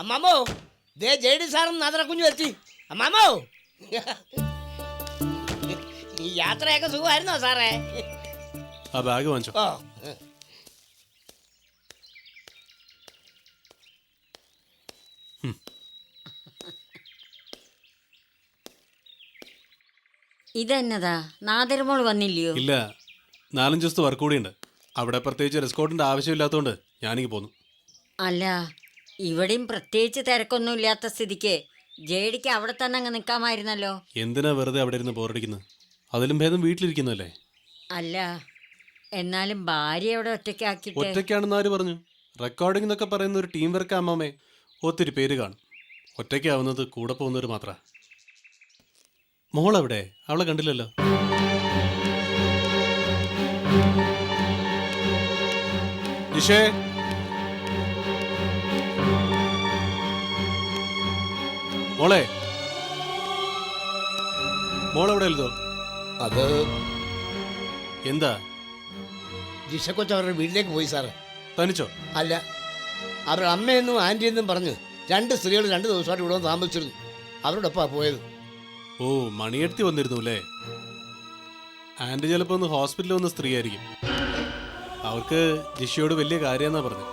അമ്മാമോ ദേ JD സാറും നാദറ കുഞ്ഞു എത്തി. അമ്മാമോ ഈ യാത്രയൊക്കെ സുഖമായിരുന്നോ സാറേ? ആ ബാഗ് വാങ്ങിച്ചോ. ഓ ഇതെന്നതാ നാദരമോൾ വന്നില്ലയോ? ഇല്ല, 4-5 ദിവസത്തെ വർക്ക് കൂടിയുണ്ട്. അവിടെ പ്രത്യേകിച്ച് റെസ്കോർട്ടിന്റെ ആവശ്യമില്ലാത്തതുകൊണ്ട് ഞാനിങ്ങ് പോന്നു. അല്ല, ഇവിടെയും പ്രത്യേകിച്ച് തിരക്കൊന്നും ഇല്ലാത്ത സ്ഥിതിക്ക് ജേഡിക്ക് അവിടെ തന്നെ അങ്ങ് നിൽക്കാമായിരുന്നല്ലോ. എന്തിനാ വെറുതെ അവിടെ ഇരുന്ന് ബോറടിക്കുന്നത്? അതിലും ഭേദം വീട്ടിലിരിക്കുന്നല്ലേ. അല്ല, എന്നാലും ഭാര്യ അവിടെ ഒറ്റയ്ക്കാക്കിട്ട്. ഒറ്റയ്ക്കാണെന്ന് ആര് പറഞ്ഞു? റെക്കോർഡിംഗ് എന്നൊക്കെ പറയുന്ന ഒരു ടീം വർക്ക് അമ്മാമേ. ഒത്തിരി പേര് കാണും. ഒറ്റയ്ക്കാവുന്നത് കൂടെ പോകുന്നവർ മാത്ര. മോളെവിടെ? അവളെ കണ്ടില്ലല്ലോ. ജിഷേ, മോളെ, മോളെവിടെ എഴുതോ? അത് എന്താ? ജിഷ കൊച്ചു അവരുടെ വീട്ടിലേക്ക് പോയി സാറേ. തനിച്ചോ? അല്ല, അവരുടെ അമ്മയെന്നും ആൻറ്റിയെന്നും പറഞ്ഞ് 2 സ്ത്രീകൾ 2 ദിവസമായിട്ട് ഇവിടെ വന്ന് താമസിച്ചിരുന്നു. അവരോടൊപ്പമാണ് പോയത്. ഓ, മണിയെടുത്തി വന്നിരുന്നു അല്ലേ? ആൻറ്റി ചിലപ്പോൾ ഒന്ന് ഹോസ്പിറ്റലിൽ വന്ന സ്ത്രീ ആയിരിക്കും. അവർക്ക് ജിഷയോട് വലിയ കാര്യമെന്നാ പറഞ്ഞു.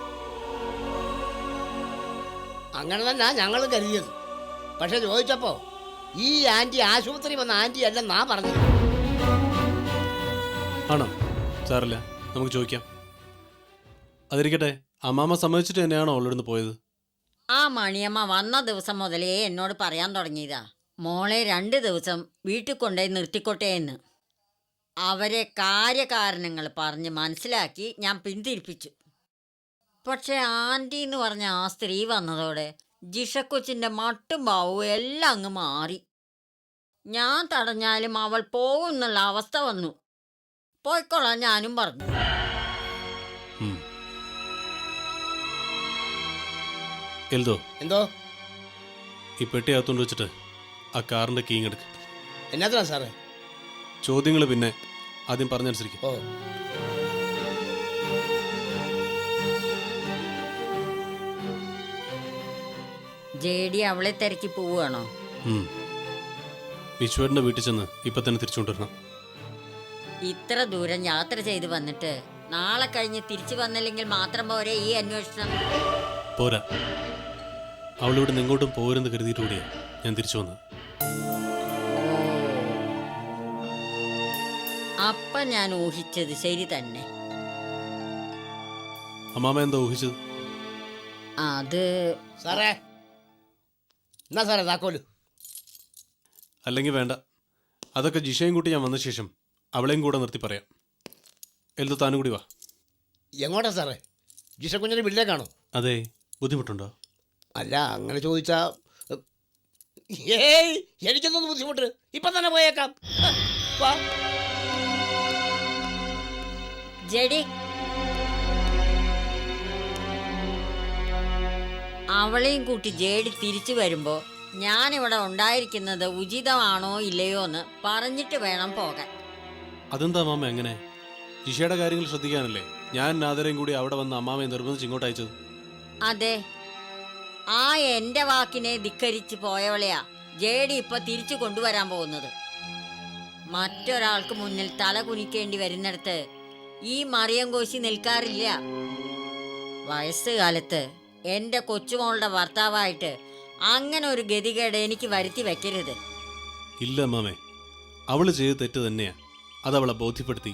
അങ്ങനെ തന്നെ ഞങ്ങളും കരുതിയത്. പക്ഷെ ചോദിച്ചപ്പോ ഈ ആൻറ്റി ആശുപത്രി വന്ന ആൻറ്റി അല്ലെന്നാ പറഞ്ഞത്. ആണോ? സാറില്ല, നമുക്ക് ചോദിക്കാം. അതിരിക്കട്ടെ, അമ്മാമ്മ സമ്മതിച്ചിട്ട് തന്നെയാണോ അവളോട് പോയത്? ആ മണിയമ്മ വന്ന ദിവസം മുതലേ എന്നോട് പറയാൻ തുടങ്ങിയതാ, മോളെ 2 ദിവസം വീട്ടിൽ കൊണ്ടുപോയി നിർത്തിക്കോട്ടെ എന്ന്. അവരെ കാര്യകാരണങ്ങൾ പറഞ്ഞ് മനസ്സിലാക്കി ഞാൻ പിന്തിരിപ്പിച്ചു. പക്ഷെ ആൻറ്റി എന്ന് പറഞ്ഞ ആ സ്ത്രീ വന്നതോടെ ജിഷക്കൊച്ചിൻ്റെ മട്ടും ഭാവവും എല്ലാം അങ്ങ് മാറി. ഞാൻ തടഞ്ഞാലും അവൾ പോകും എന്നുള്ള അവസ്ഥ വന്നു. പോയിക്കൊള്ളാൻ ഞാനും പറഞ്ഞു. എൽദോ, എന്തോ? ഈ പെട്ടി അകത്തോണ്ട് വെച്ചിട്ട് ആ കാറിന്റെ കീങ് എടുക്ക്. എന്നാ സാറേ? ചോദ്യങ്ങൾ പിന്നെ ആദ്യം പറഞ്ഞനുസരിക്കും. ഓ, ജേഡി അവളെ തിരക്കി പോവുകയാണോ? വിശ്വേട്ടന്റെ വീട്ടിൽ ചെന്ന് ഇപ്പൊ തന്നെ തിരിച്ചുകൊണ്ടിരണം. ഇത്ര ദൂരം യാത്ര ചെയ്ത് വന്നിട്ട് നാളെ കഴിഞ്ഞ് തിരിച്ചു വന്നില്ലെങ്കിൽ മാത്രം പോരെ ഈ അന്വേഷണം? പോരാ, അവളിവിടെ നിന്ന് ഇങ്ങോട്ടും പോരെന്ന് കരുതിയിട്ടുകൂടിയാ ഞാൻ തിരിച്ചു വന്നത്. അപ്പൊ ഞാൻ ഊഹിച്ചത് ശരി തന്നെ. അമ്മാമ എന്താ ഊഹിച്ചത്? അത് സാറേ, എന്നാ സാറേ താക്കോല്? അല്ലെങ്കിൽ വേണ്ട, അതൊക്കെ ജിഷയും കൂട്ടി ഞാൻ വന്ന ശേഷം അവളെയും കൂടെ നിർത്തി പറയാം. എൽദോ, താനും കൂടി വാ. എങ്ങോട്ടാ സാറേ? ജിഷ കുഞ്ഞിൻ്റെ വീട്ടിലേക്കാണോ? അതെ, ബുദ്ധിമുട്ടുണ്ടോ? അല്ല, അങ്ങനെ ചോദിച്ചാ ഏയ്, എനിക്കൊന്നും ബുദ്ധിമുട്ട്. ഇപ്പൊ തന്നെ പോയേക്കാം. വാ. ജഡി, അവളെയും കൂട്ടി ജേഡി തിരിച്ചു വരുമ്പോ ഞാനിവിടെ ഉണ്ടായിരിക്കുന്നത് ഉചിതമാണോ ഇല്ലയോ എന്ന് പറഞ്ഞിട്ട് വേണം പോകാൻ. അതെന്താ അമ്മാമ എങ്ങനെ? ജിഷയുടെ കാര്യങ്ങൾ ശ്രദ്ധിക്കാനല്ലേ ഞാൻ നാദരയും കൂടി അവിടെ വന്ന് അമ്മാമയെ നിർബന്ധിച്ച് ഇങ്ങോട്ട് അയച്ചത്. അതെ, ആ എന്റെ വാക്കിനെ ധിക്കരിച്ച് പോയവളെയാ ജേഡി ഇപ്പൊ തിരിച്ചു കൊണ്ടുവരാൻ പോകുന്നത്. മറ്റൊരാൾക്ക് മുന്നിൽ തല കുനിക്കേണ്ടി വരുന്നിടത്ത് ഈ മറിയം കോശി നിൽക്കാറില്ല. വയസ്സുകാലത്ത് എന്റെ കൊച്ചുമോളുടെ ഭർത്താവായിട്ട് അങ്ങനെ ഒരു ഗതികേട് എനിക്ക് വരുത്തി വെക്കരുത്. ഇല്ല അമ്മാമേ, അവള് ചെയ്ത് തെറ്റ് തന്നെയാ. അതവളെ ബോധ്യപ്പെടുത്തി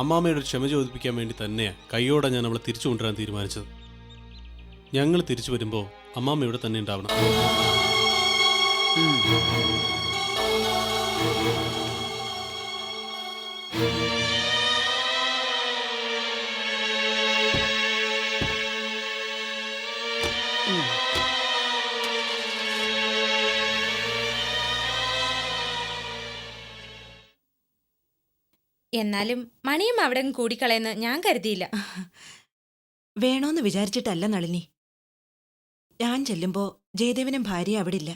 അമ്മാമയോട് ക്ഷമ ചോദിപ്പിക്കാൻ വേണ്ടി തന്നെയാ കൈയോടെ ഞാൻ അവളെ തിരിച്ചു കൊണ്ടുവരാൻ തീരുമാനിച്ചത്. ഞങ്ങൾ തിരിച്ചു വരുമ്പോൾ അമ്മാമ ഇവിടെ തന്നെ ഉണ്ടാവണം. എന്നാലും മണിയും അവിടെ കൂടിക്കളയെന്ന് ഞാൻ കരുതിയില്ല. വേണോന്ന് വിചാരിച്ചിട്ടല്ല നളിനി. ഞാൻ ചെല്ലുമ്പോ ജയദേവനും ഭാര്യ അവിടെ ഇല്ല.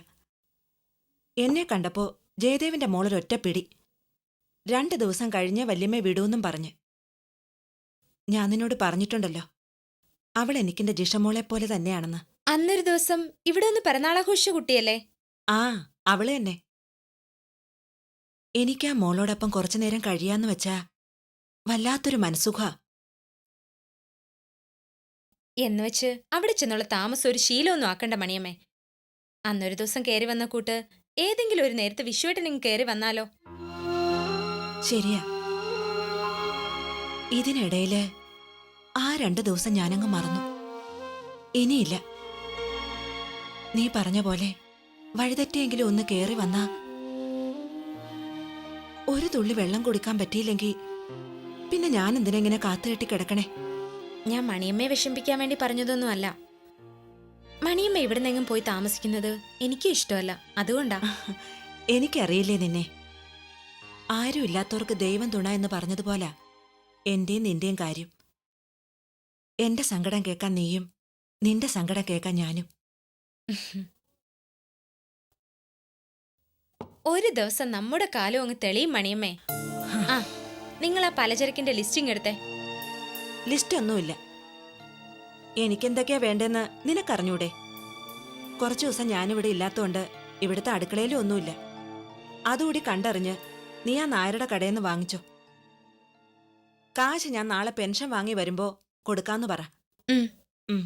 എന്നെ കണ്ടപ്പോ ജയദേവന്റെ മോളൊരൊറ്റപ്പിടി. 2 ദിവസം കഴിഞ്ഞ് വല്യമ്മ വിടൂന്നും പറഞ്ഞ്. ഞാൻ നിന്നോട് പറഞ്ഞിട്ടുണ്ടല്ലോ, അവൾ എനിക്കെന്റെ ജിഷമോളെപ്പോലെ തന്നെയാണെന്ന്. അന്നൊരു ദിവസം ഇവിടെ ഒന്ന് പിറന്നാളാഘോഷിച്ച കുട്ടിയല്ലേ? ആ അവള് തന്നെ. എനിക്ക് ആ മോളോടൊപ്പം കുറച്ചു നേരം കഴിയാന്ന് വെച്ചാ വല്ലാത്തൊരു മനസുഖ. എന്നുവെച്ച് അവിടെ ചെന്നുള്ള താമസം ഒരു ശീലമൊന്നും ആക്കണ്ട മണിയമ്മേ. അന്നൊരു ദിവസം കയറി വന്ന കൂട്ട് ഏതെങ്കിലും ഒരു നേരത്തെ വിഷുവേട്ടനെങ്കിൽ കയറി വന്നാലോ? ശരിയാ. ഇതിനിടയില് ആ 2 ദിവസം ഞാനങ്ങ് മറന്നു. ഇനിയില്ല. നീ പറഞ്ഞ പോലെ വഴിതെറ്റിയെങ്കിലും ഒന്ന് കേറി വന്നാ ഒരു തുള്ളി വെള്ളം കുടിക്കാൻ പറ്റിയില്ലെങ്കിൽ പിന്നെ ഞാൻ എന്തിനാ ഇങ്ങനെ കാത്തുകെട്ടി കിടക്കണേ? ഞാൻ മണിയമ്മയെ വിഷമിപ്പിക്കാൻ വേണ്ടി പറഞ്ഞതൊന്നുമല്ല. മണിയമ്മ ഇവിടെ നിന്നെങ്കിലും പോയി താമസിക്കുന്നത് എനിക്കും ഇഷ്ടമല്ല. അതുകൊണ്ടാ. എനിക്കറിയില്ലേ നിന്നെ. ആരും ഇല്ലാത്തവർക്ക് ദൈവം തുണ എന്ന് പറഞ്ഞതുപോലെ എന്റെയും നിന്റെയും കാര്യം. എന്റെ സങ്കടം കേൾക്കാൻ നീയും നിന്റെ സങ്കടം കേൾക്കാൻ ഞാനും. ഒരു ദിവസം നമ്മുടെ കാലം അങ്ങ് തെളിയും മണിയമ്മേ. ആ, നിങ്ങൾ ആ പലചരക്കിന്റെ ലിസ്റ്റിംഗ് എടുത്തേ. ലിസ്റ്റ് ഒന്നുമില്ല. എനിക്കെന്തൊക്കെയാ വേണ്ടെന്ന് നിനക്കറിഞ്ഞൂടെ? കുറച്ചു ദിവസം ഞാനിവിടെ ഇല്ലാത്തോണ്ട് ഇവിടുത്തെ അടുക്കളയിലും ഒന്നുമില്ല. അതുകൂടി കണ്ടറിഞ്ഞ് നീ ആ നായരുടെ കടയിൽ നിന്ന് വാങ്ങിച്ചോ. കാശ് ഞാൻ നാളെ പെൻഷൻ വാങ്ങി വരുമ്പോ കൊടുക്കാന്ന് പറ. ഉം. ഉം.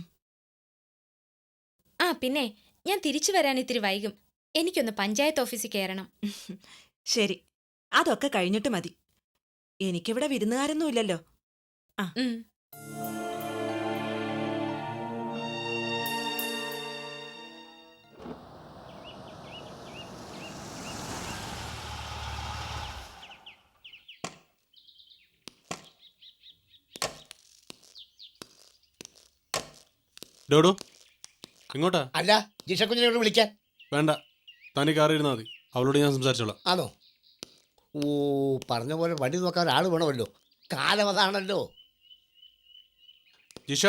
ആ പിന്നെ ഞാൻ തിരിച്ചു വരാൻ ഇത്തിരി വൈകും. എനിക്കൊന്ന് പഞ്ചായത്ത് ഓഫീസിൽ കയറണം. ശരി, അതൊക്കെ കഴിഞ്ഞിട്ട് മതി. എനിക്കിവിടെ വിരുന്നുകാരൊന്നുമില്ലല്ലോ. ഉം. ഡോഡോ എങ്ങോട്ടാ? അല്ല, ജിഷക്കുഞ്ഞിനോട് വിളിക്കാൻ. വേണ്ട, തനി കാറി ഇരുന്നാൽ മതി. അവളോട് ഞാൻ സംസാരിച്ചോളാം. ആണോ? ഓ, പറഞ്ഞ പോലെ വണ്ടി നോക്കാൻ ഒരാൾ വേണമല്ലോ. കാലം അതാണല്ലോ. ജിഷ,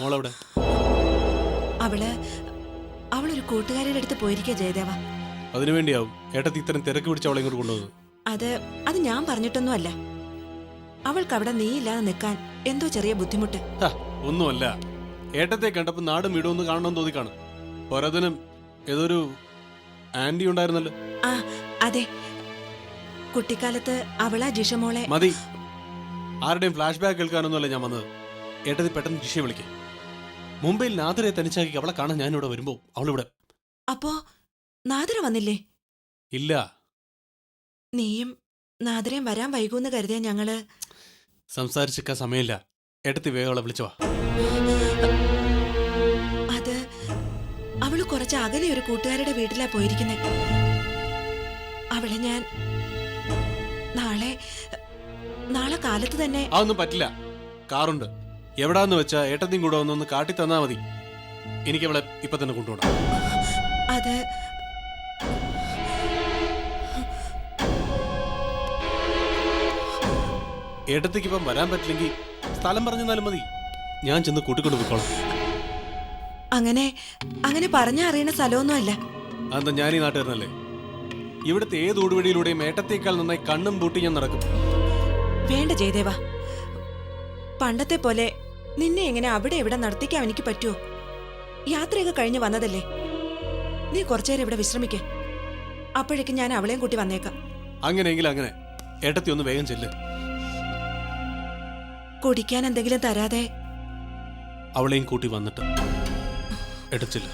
മോളെവിടെ? അവളൊരു കൂട്ടുകാരിയുടെ അടുത്ത് പോയിരിക്കുക ജയദേവ. അതിനുവേണ്ടിയാവും ഏട്ടത്തി ഇത്തരം തിരക്ക് പിടിച്ച് അവളെ ഇങ്ങോട്ട് കൊണ്ടുവന്നത്. അത് ഞാൻ പറഞ്ഞിട്ടൊന്നുമല്ല. അവൾക്ക് അവിടെ നീയില്ലാതെ നിൽക്കാൻ എന്തോ ചെറിയ ബുദ്ധിമുട്ട്. ഒന്നുമല്ല, ഏട്ടത്തെ കണ്ടപ്പോൾ നാടും വീടും ഒന്ന് കാണണമെന്ന് തോന്നിക്കാണും. പോരാതിനും ഏതൊരു ആന്റി ഉണ്ടായിരുന്നല്ലോ. ആ അതെ, കുട്ടിക്കാലത്ത് അവളാ ജിഷമോളെ. മതി, ആരുടെയും ഫ്ലാഷ് ബാക്ക് കേൾക്കാനൊന്നുമല്ല ഞാൻ വന്നത്. ഏട്ടത്തി പെട്ടെന്ന് ജിഷയെ വിളിക്കേ. മുംബൈയിൽ നാദിരെ തനിച്ചാക്കി അവളെ കാണാൻ ഞാനിവിടെ വരുമ്പോ അവളിവിടെ. അപ്പോ നാദിര വന്നില്ലേ? ഇല്ല. നീയും നാദിരയും വരാൻ വൈകൂന്ന് കരുതിയ ഞങ്ങള് സംസാരിച്ചിക്കാൻ സമയമില്ല. ഏട്ടത്തി വേഗം അവളെ വിളിച്ചു വാ. അത് അവള് കുറച്ച് അകലെ ഒരു കൂട്ടുകാരുടെ വീട്ടിലാ പോയിരിക്കുന്നെ. അവളെ ഞാൻ നാളെ കാലത്ത് തന്നെ. അതൊന്നും പറ്റില്ല. കാറുണ്ട്. എവിടാന്ന് വെച്ചാ ഏട്ടത്തിയും കൂടെ ഒന്നൊന്ന് കാട്ടി തന്നാ മതി. എനിക്ക് അവളെ ഇപ്പൊ തന്നെ കൊണ്ടുപോകണം. അത് ഏട്ടത്തിക്ക് ഇപ്പം വരാൻ പറ്റില്ലെങ്കിൽ സ്ഥലം പറഞ്ഞാലും മതി, ഞാൻ ചെന്ന് കൂട്ടിക്കൊണ്ട് പോയിക്കോളാം. അങ്ങനെ പറഞ്ഞ അറിയണ സ്ഥലമൊന്നുമല്ല. അതെന്താ, ഞാൻ ഈ നാട്ടുകാരനല്ലേ? ഇവിടുത്തെ ഏത് ഊടുവഴിയിലൂടെയും ഏട്ടത്തേക്കാൾ നന്നായി കണ്ണും പൂട്ടി ഞാൻ നടക്കും. വേണ്ട ജയദേവ, പണ്ടത്തെ പോലെ നിന്നെ എങ്ങനെ അവിടെ ഇവിടെ നടത്തിക്കാൻ എനിക്ക് പറ്റുമോ? യാത്രയൊക്കെ കഴിഞ്ഞ് വന്നതല്ലേ. നീ കുറച്ചേരം ഇവിടെ വിശ്രമിക്ക. അപ്പോഴേക്കും ഞാൻ അവളെയും കൂട്ടി വന്നേക്കാം. അങ്ങനെയെങ്കിൽ അങ്ങനെ. ഏട്ടത്തി ഒന്ന് വേഗം ചെല്ല്. കുടിക്കാൻ എന്തെങ്കിലും തരാതെ. അവളെയും കൂട്ടി വന്നിട്ട് എടുത്തില്ല.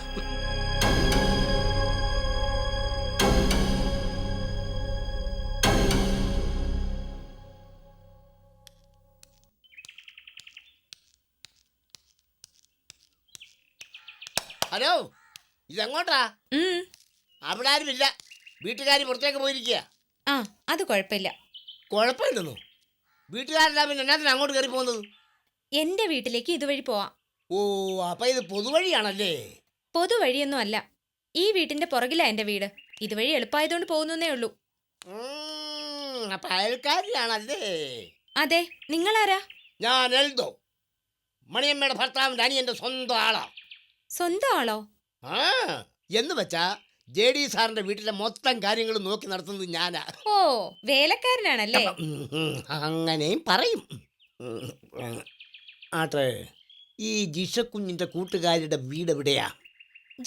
ഹലോ, ഇതെങ്ങോട്ടാ? അവിടെ ആരുമില്ല. വീട്ടുകാർ പുറത്തേക്ക് പോയിരിക്കുക. ആ, അത് കുഴപ്പമില്ല. കുഴപ്പമില്ലെന്നോ? വീട്ടുകാരെല്ലാം പിന്നെ എന്നാത്തിന് അങ്ങോട്ട് കയറി പോകുന്നത്? എന്റെ വീട്ടിലേക്ക് ഇതുവഴി പോവാം. ഓ, അപ്പൊ ഇത് പൊതുവഴിയാണല്ലേ? പൊതുവഴിയൊന്നും അല്ല. ഈ വീട്ടിന്റെ പുറകിലാ എന്റെ വീട്. ഇതുവഴി എളുപ്പമായതുകൊണ്ട് പോകുന്നേ ഉള്ളൂ. അപ്പൊ അയൽക്കാരിയാണല്ലേ? അതെ. നിങ്ങളാരാ? ഞാൻ എൽദോ, മണിയമ്മയുടെ ഭർത്താവിന്റെ അനിയന്റെ സ്വന്തം ആളാ. സ്വന്തം ആളോ? ആ, എന്ന് വെച്ചാ JD സാറിന്റെ വീട്ടിലെ മൊത്തം കാര്യങ്ങളും നോക്കി നടത്തുന്നത് ഞാനാ. ഓ, വേലക്കാരനാണല്ലേ? അങ്ങനെയും പറയും. ആട്ടെ, ഈ ജിഷക്കുഞ്ഞിന്റെ കൂട്ടുകാരുടെ വീട് എവിടെയാ?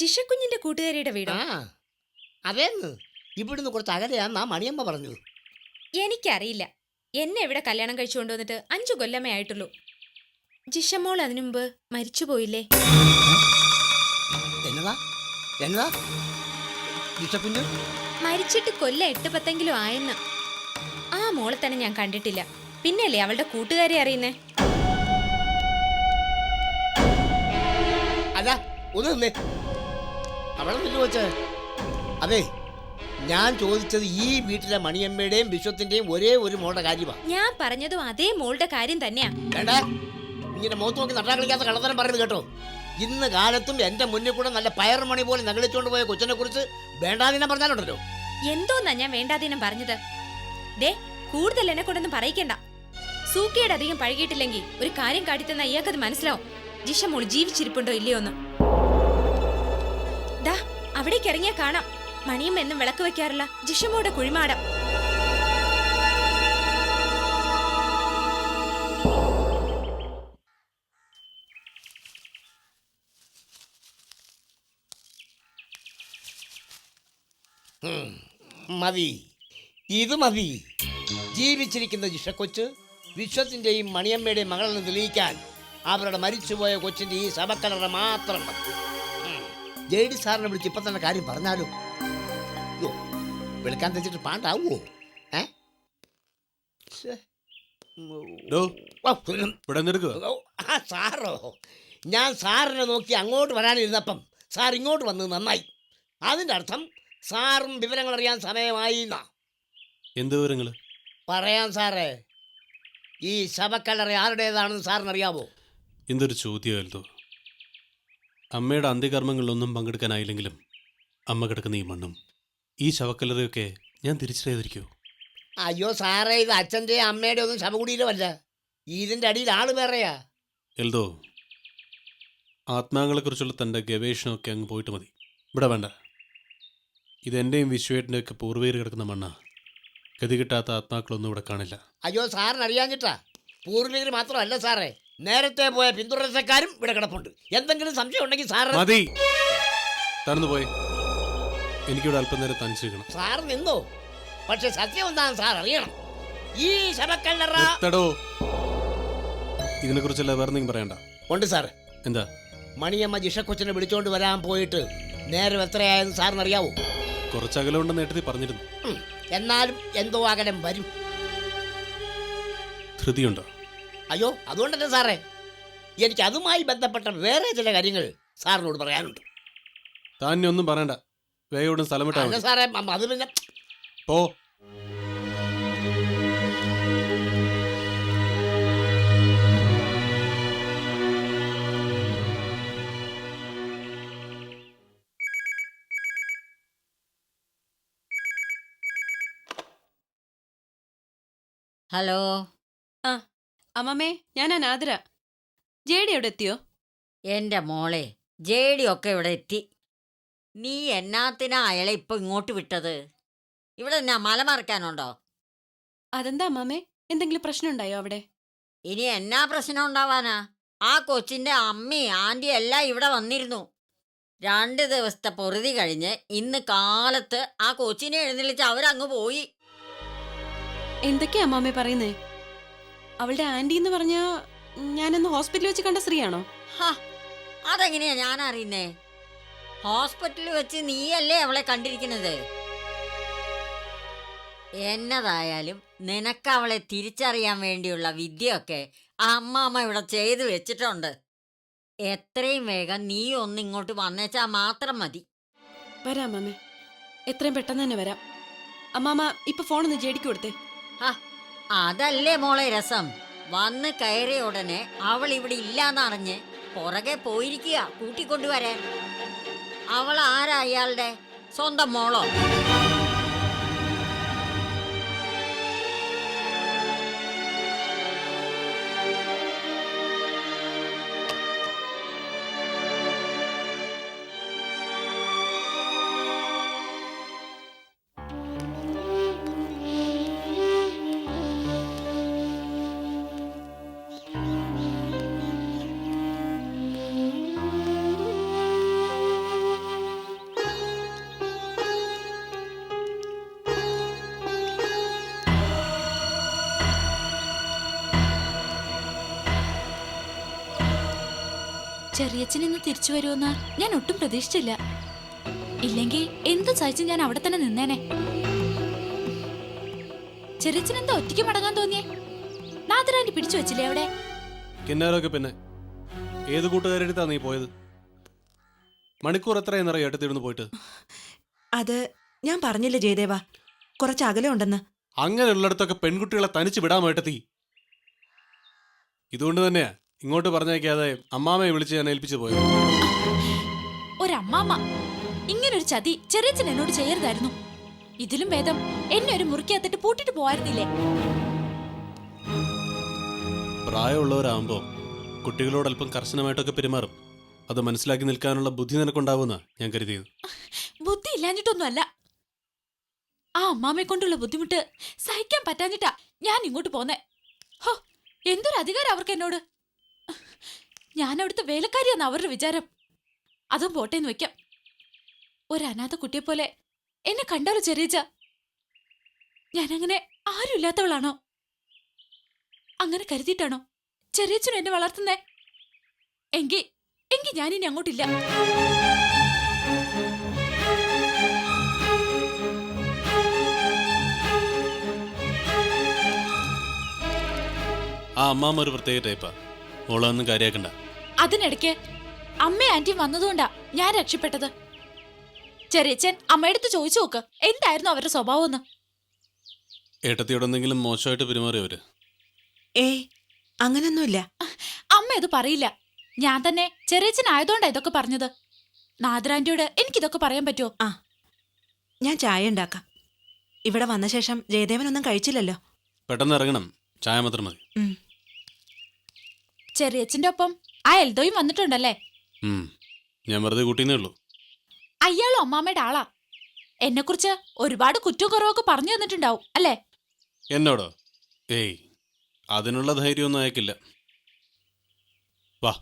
ജിഷക്കുഞ്ഞിന്റെ കൂട്ടുകാരിയുടെ വീടോ? ആ അതേന്ന്, ഇവിടുന്ന് കുറച്ച് അകലെയാന്നാ മണിയമ്മ പറഞ്ഞത്. എനിക്കറിയില്ല. എന്നെ ഇവിടെ കല്യാണം കഴിച്ചു കൊണ്ടുവന്നിട്ട് 5 കൊല്ലമേ ആയിട്ടുള്ളൂ. ജിഷമോൾ അതിനു മുമ്പ് മരിച്ചുപോയില്ലേ? എന്നതാ എന്നതാ ജിഷക്കുഞ്ഞ്? മരിച്ചിട്ട് കൊല്ലം 8-10 ആയെന്ന്. ആ മോളെ തന്നെ ഞാൻ കണ്ടിട്ടില്ല. പിന്നെയല്ലേ അവളുടെ കൂട്ടുകാരെ അറിയുന്നേ. അല്ല ഒന്ന് നിന്നേ, അവളെ നിന്ന് വെച്ചേ. അതെ, ഞാൻ ചോദിച്ചത് ഈ വീട്ടിലെ മണിയമ്മയുടെയും വിശ്വത്തിന്റെയും ഒരേ ഒരു മോളുടെ കാര്യമാണ്. ഞാൻ പറഞ്ഞതും അതേ മോളുടെ കാര്യം തന്നെയാ. വേണ്ട, ഇങ്ങനെ മുഖത്ത് നോക്കി നട്ടാ കളിക്കാത്ത കള്ളത്തരം പറയുന്നത് കേട്ടോ. ഇന്ന് കാലത്തും എന്റെ മുന്നിൽ കൂടെ നല്ല പയർമണി പോലെ നകളിച്ചോണ്ട് പോയ കൊച്ചിനെ കുറിച്ച് വേണ്ടാതിനെ പറഞ്ഞാലുണ്ടല്ലോ. എന്തോന്നാ ഞാൻ വേണ്ടാതീനം പറഞ്ഞത്? ദേ, കൂടുതൽ എന്നെ കൊണ്ടൊന്നും പറയിക്കണ്ട. സൂക്കിയുടെ അധികം പഴകിയിട്ടില്ലെങ്കിൽ ഒരു കാര്യം കാട്ടിത്തന്ന ഇയാൾക്കത് മനസ്സിലാവും. ജിഷമോൾ ജീവിച്ചിരിപ്പുണ്ടോ ഇല്ലയോ എന്ന്. ദാ അവിടേക്ക് ഇറങ്ങിയാ കാണാം മണിയമ്മ എന്നും വിളക്ക് വെക്കാറില്ല ജിഷമോടെ കുഴിമാടം. മതി, ഇത് മതി. ജീവിച്ചിരിക്കുന്ന ജിഷക്കൊച്ച് വിശ്വത്തിന്റെയും മണിയമ്മയുടെയും മകളെന്ന് തെളിയിക്കാൻ അവരുടെ മരിച്ചുപോയ കൊച്ചിന്റെ ഈ ശവക്കലറ മാത്രം മതി. ജെഡി സാറിനെ വിളിച്ച് ഇപ്പൊ തന്നെ കാര്യം പറഞ്ഞാലോ? വിളിക്കാൻ തെച്ചിട്ട് പാണ്ടാവോ? സാറോ? ഞാൻ സാറിനെ നോക്കി അങ്ങോട്ട് വരാനിരുന്നപ്പം സാർ ഇങ്ങോട്ട് വന്നത് നന്നായി. അതിന്റെ അർത്ഥം സാറും വിവരങ്ങൾ അറിയാൻ സമയമായി എന്നാ. എന്ത് വിവരങ്ങൾ? പറയാം സാറേ. ഈ ശവക്കല്ലറ ആരുടേതാണെന്ന് സാറിനറിയാവോ? എന്തൊരു ചോദ്യമല്ലോ. അമ്മയുടെ അന്ത്യകർമ്മങ്ങളിലൊന്നും പങ്കെടുക്കാനായില്ലെങ്കിലും അമ്മ കിടക്കുന്ന ഈ മണ്ണും ഈ ശവക്കല്ലറയൊക്കെ ഞാൻ തിരിച്ചറിയാതിരിക്കോ? അയ്യോ സാറേ, ഇത് അച്ഛൻ്റെയും അമ്മയുടെ ഒന്നും ശവകുടീരമല്ല. ഇതിൻ്റെ അടിയിൽ ആള് വേറെയാ. എൽദോ, ആത്മാക്കളെക്കുറിച്ചുള്ള തൻ്റെ ഗവേഷണമൊക്കെ അങ്ങ് പോയിട്ട് മതി. ഇവിടെ വേണ്ട. ഇതെൻ്റെയും വിശ്വേട്ടൻ്റെയൊക്കെ പൂർവ്വീര് കിടക്കുന്ന മണ്ണാ. ഗതി കിട്ടാത്ത ആത്മാക്കളൊന്നും ഇവിടെ കാണില്ല. അയ്യോ സാറിന് അറിയാഞ്ഞിട്ടാ. പൂർവികർ മാത്രമല്ല സാറേ, നേരത്തെ പോയ പിന്തുടർച്ചക്കാരും ഇവിടെ കിടപ്പുണ്ട്. എന്തെങ്കിലും സംശയം ഉണ്ടെങ്കിൽ സാറ് മതി, തന്നു പോയി. എനിക്കിവിടെ അല്പം നേരം തനിച്ചിരിക്കണം. സാറ് നിന്നോ, പക്ഷെ സത്യം എന്താണെന്ന് സാർ അറിയണം. ഈ ശവക്കല്ലറ ഇതിനെക്കുറിച്ചല്ല വേറെ എന്തെങ്കിലും പറയണ്ട. ഉണ്ട് സാറ്. എന്താ? മണിയമ്മ ജിഷക്കൊച്ചിനെ വിളിച്ചോണ്ട് വരാൻ പോയിട്ട് നേരം എത്രയായെന്ന് സാറിനറിയാവോ? കുറച്ച് അകലമുണ്ടെന്ന് നേട്ടത്തിൽ പറഞ്ഞിരുന്നു. എന്നാലും എന്തോ അകലം വരും. ധൃതിയുണ്ടോ? അയ്യോ അതുകൊണ്ടല്ലേ സാറേ, എനിക്ക് അതുമായി ബന്ധപ്പെട്ട വേറെ ചില കാര്യങ്ങൾ സാറിനോട് പറയാനുണ്ട്. താൻ ഒന്നും പറയണ്ട, വേഗം സ്ഥലം വിട്ടാ അല്ല സാറേ, അത് പിന്നെ പോ. ഹലോ. ആ അമ്മമ്മേ, ഞാനാ നാദിര. ജേഡി എവിടെ എത്തിയോ? എൻ്റെ മോളെ, ജേഡിയൊക്കെ ഇവിടെ എത്തി. നീ എന്നാത്തിനാ അയാളെ ഇപ്പൊ ഇങ്ങോട്ട് വിട്ടത്? ഇവിടെ എന്നാ മലമറക്കാനുണ്ടോ? അതെന്താ അമ്മമ്മേ, എന്തെങ്കിലും പ്രശ്നം ഉണ്ടായോ അവിടെ? ഇനി എന്നാ പ്രശ്നം ഉണ്ടാവാനാ? ആ കൊച്ചിന്റെ അമ്മയും ആന്റിയും എല്ലാം ഇവിടെ വന്നിരുന്നു. 2 ദിവസത്തെ പൊറുതി കഴിഞ്ഞ് ഇന്ന് കാലത്ത് ആ കൊച്ചിനെ എഴുന്നള്ളിച്ച് അവരങ്ങ് പോയി. എന്തൊക്കെയാ അമ്മമ്മേ പറയുന്നേ? അവളുടെ ആന്റി എന്ന് പറഞ്ഞാ ഞാനന്ന് ഹോസ്പിറ്റലിൽ വെച്ച് കണ്ട സ്ത്രീയാണോ? അതെങ്ങനെയാ ഞാൻ അറിയുന്നേ? ഹോസ്പിറ്റലിൽ വെച്ച് നീയല്ലേ അവളെ കണ്ടിരിക്കുന്നത്. എന്നതായാലും നിനക്ക് അവളെ തിരിച്ചറിയാൻ വേണ്ടിയുള്ള വിദ്യയൊക്കെ അമ്മാമ്മ ഇവിടെ ചെയ്തു വെച്ചിട്ടുണ്ട്. എത്രയും വേഗം നീ ഒന്ന് ഇങ്ങോട്ട് വന്നേച്ചാ മാത്രം മതി. വരാം അമ്മമ്മേ, എത്രയും പെട്ടെന്ന് തന്നെ വരാം. അമ്മാമ്മ ഇപ്പൊ ഫോണൊന്ന് ജേഡിക്ക് കൊടുത്തേ. അതല്ലേ മോളെ രസം. വന്ന് കയറിയ ഉടനെ അവൾ ഇവിടെ ഇല്ലാന്നറിഞ്ഞ് പുറകെ പോയിരിക്കുക കൂട്ടിക്കൊണ്ടുവരാൻ. അവൾ ആരാ? അയാളുടെ സ്വന്തം മോളോ? ചെറിയച്ഛൻ ഇന്ന് തിരിച്ചു വരുമെന്ന് ഞാൻ ഒട്ടും പ്രതീക്ഷിച്ചില്ല. ഇല്ലെങ്കിൽ എന്ത് സഹിച്ച് ഞാൻ അവിടെ തന്നെ നിന്നേനെ. ചെറിയച്ഛൻ എന്താ ഒറ്റയ്ക്ക് മടങ്ങാൻ തോന്നിയേ? നാദരാന്റി പിടിച്ചു വെച്ചില്ലേ അവിടെ? കിന്നാരൊക്കെ പിന്നെ ഏത് കൂട്ടുകാരെടുത്താ നീ പോയത്? മണിക്കൂർ എത്രയെന്നറിയോ ഏട്ടത്തിരുന്ന് പോയിട്ട്? അത് ഞാൻ പറഞ്ഞില്ലേ ജയദേവ, കുറച്ച് അകലെ ഉണ്ടെന്ന്. അങ്ങനെയുള്ളിടത്തൊക്കെ പെൺകുട്ടികളെ തനിച്ച് വിടാൻ ഏട്ടത്തി. ഇതുകൊണ്ട് തന്നെയാ ഇങ്ങോട്ട് പറഞ്ഞേക്കാതെ അമ്മാമ്മയെ വിളിച്ച് ഞാൻ ഏൽപ്പിച്ചു പോയത്. ഒരമ്മാമ്മ ഇങ്ങനൊരു ചതി ചെറിയച്ഛൻ എന്നോട് ചെയ്യരുതായിരുന്നു. ഇതിലും ഭേദം എന്നെ ഒരു മുറിക്കകത്തിട്ട് പൂട്ടിട്ട് പോവായിരുന്നില്ലേ? പ്രായമുള്ളവരാകുമ്പോ കുട്ടികളോട് അല്പം കർശനമായിട്ടൊക്കെ പെരുമാറും. അത് മനസ്സിലാക്കി നിൽക്കാനുള്ള ബുദ്ധി നിനക്കുണ്ടാവുമെന്നാ ഞാൻ കരുതിയത്. ബുദ്ധി ഇല്ലാഞ്ഞിട്ടൊന്നുമല്ല, ആ അമ്മാമ്മയെ കൊണ്ടുള്ള ബുദ്ധിമുട്ട് സഹിക്കാൻ പറ്റാഞ്ഞിട്ടാ ഞാൻ ഇങ്ങോട്ട് പോന്നേ. ഹോ, എന്തൊരു അധികാരം അവർക്ക് എന്നോട്. ഞാൻ അവിടുത്തെ വേലക്കാരിയാന്ന് അവരുടെ വിചാരം. അതും പോട്ടേന്ന് വെക്കാം. ഒരു അനാഥ കുട്ടിയെ പോലെ എന്നെ കണ്ടാലോ ചെറിയച്ച? ഞാനങ്ങനെ ആരും ഇല്ലാത്തവളാണോ? അങ്ങനെ കരുതിയിട്ടാണോ ചെറിയച്ചനും എന്നെ വളർത്തുന്നേ? എങ്കിൽ ഞാനിനി അങ്ങോട്ടില്ല. ആ അമ്മാമ്മ ഒരു പ്രത്യേക ടൈപ്പാ. മോളൊന്നും കാര്യാക്കണ്ട. അതിനിടയ്ക്ക് അമ്മയും ആന്റിയും വന്നതുകൊണ്ടാ ഞാൻ രക്ഷപ്പെട്ടത്. ചെറിയച്ഛൻ അമ്മയടുത്ത് ചോദിച്ചു നോക്ക് എന്തായിരുന്നു അവരുടെ സ്വഭാവം എന്ന്. ഏട്ടത്തിയോടെന്തെങ്കിലും മോശമായിട്ട് പെരുമാറിയവര്? ഏയ്, അങ്ങനൊന്നുമില്ല. അമ്മ അത് പറയില്ല. ഞാൻ തന്നെ ചെറിയച്ഛനായതുകൊണ്ടാ ഇതൊക്കെ പറഞ്ഞത്. നാദരാന്റിയോട് എനിക്കിതൊക്കെ പറയാൻ പറ്റുമോ? ആ, ഞാൻ ചായ ഉണ്ടാക്കാം. ഇവിടെ വന്ന ശേഷം ജയദേവനൊന്നും കഴിച്ചില്ലല്ലോ. പെട്ടെന്ന് ഇറങ്ങണം, ചായ മാത്രം മതി. ചെറിയച്ഛന്റെ ഒപ്പം ആ എൽദോയും വന്നിട്ടുണ്ടല്ലേ? ഞാൻ വെറുതെ കൂട്ടിന്നേ ഉള്ളൂ. അയാളും അമ്മാമ്മയുടെ ആളാ. എന്നെക്കുറിച്ച് ഒരുപാട് കുറ്റവും കുറവൊക്കെ പറഞ്ഞു തന്നിട്ടുണ്ടാവും അല്ലേ? എന്നോടോ? ഏയ്, അതിനുള്ള ധൈര്യമൊന്നും അയക്കില്ല. വാ.